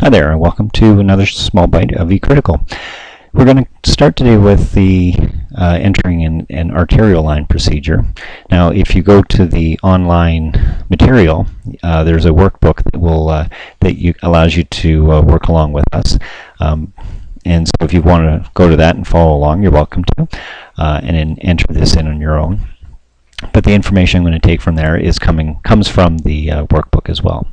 Hi there, and welcome to another small bite of eCritical. We're going to start today with the entering an arterial line procedure. Now, if you go to the online material, there's a workbook that will allows you to work along with us. And so, if you want to go to that and follow along, you're welcome to, and then enter this in on your own. But the information I'm going to take from there comes from the workbook as well.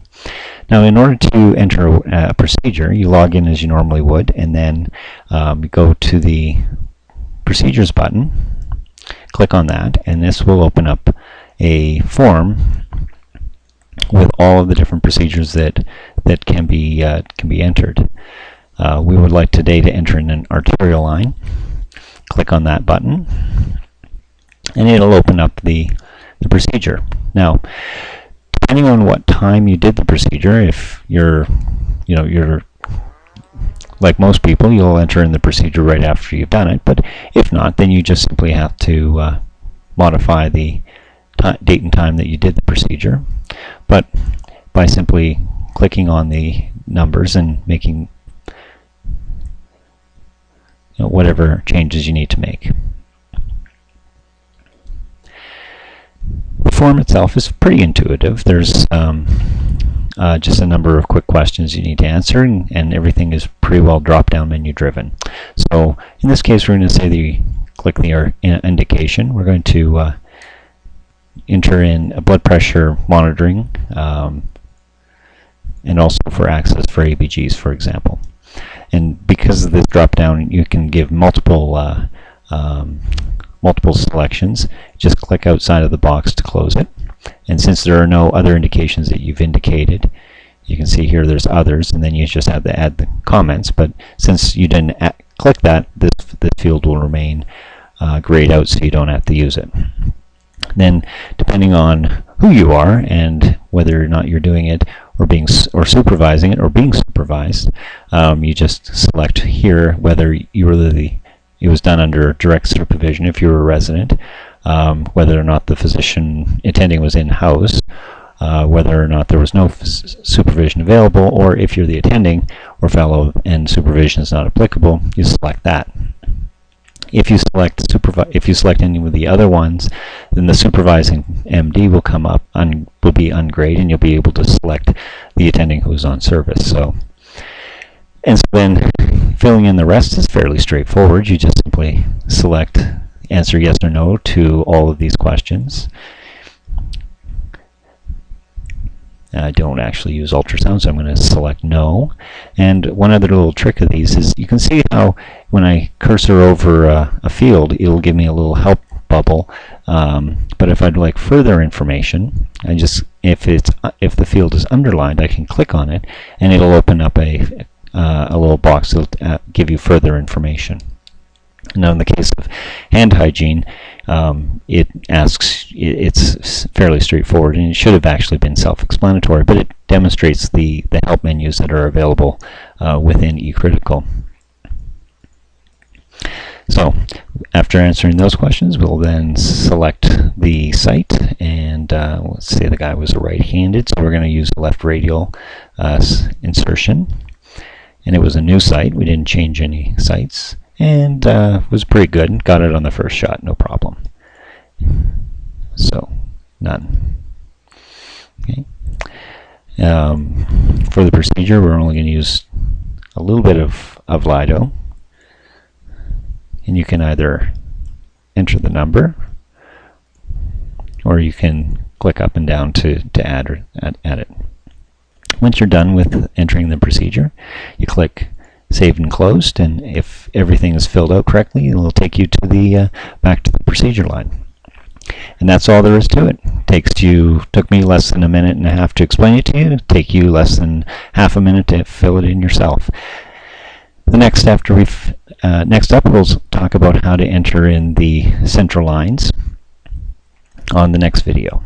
Now, in order to enter a procedure, you log in as you normally would, and then go to the Procedures button, click on that, and this will open up a form with all of the different procedures that can be entered. We would like today to enter in an arterial line. Click on that button, and it'll open up the procedure. Now, depending on what time you did the procedure, if you're like most people, you'll enter in the procedure right after you've done it. But if not, then you just simply have to modify the date and time that you did the procedure. But by simply clicking on the numbers and making whatever changes you need to make. The form itself is pretty intuitive. There's just a number of quick questions you need to answer, and everything is pretty well drop-down menu driven. So in this case, we're going to say click the indication. We're going to enter in a blood pressure monitoring, and also for access for ABGs, for example. And because of this drop-down, you can give multiple selections. Just click outside of the box to close it. And since there are no other indications that you've indicated, you can see here there's others, and then you just have to add the comments. But since you didn't click that, this field will remain grayed out, so you don't have to use it. Then, depending on who you are and whether or not you're doing it or supervising it or being supervised, you just select here whether it was done under direct supervision if you were a resident, whether or not the physician attending was in-house, whether or not there was no supervision available, or if you're the attending or fellow and supervision is not applicable, you select that. If you select any of the other ones, then the supervising MD will come up and will be ungrayed, and you'll be able to select the attending who is on service. And so then filling in the rest is fairly straightforward. You just simply select answer yes or no to all of these questions. I don't actually use ultrasound, so I'm going to select no. And one other little trick of these is you can see how when I cursor over a field, it'll give me a little help bubble. But if I'd like further information, if the field is underlined, I can click on it, and it'll open up a little box that'll give you further information. Now, in the case of hand hygiene, it's fairly straightforward, and it should have actually been self-explanatory, but it demonstrates the help menus that are available within eCritical. So, after answering those questions, we'll then select the site, and let's say the guy was right-handed, so we're going to use a left radial insertion. And it was a new site. We didn't change any sites, and was pretty good. Got it on the first shot, no problem. So, none. Okay. For the procedure, we're only going to use a little bit of Lido, and you can either enter the number, or you can click up and down to add it. Once you're done with entering the procedure, you click Save and Closed, and if everything is filled out correctly, it'll take you to back to the procedure line. And that's all there is to it. Took me less than a minute and a half to explain it to you. It'll take you less than half a minute to fill it in yourself. Next up, we'll talk about how to enter in the central lines on the next video.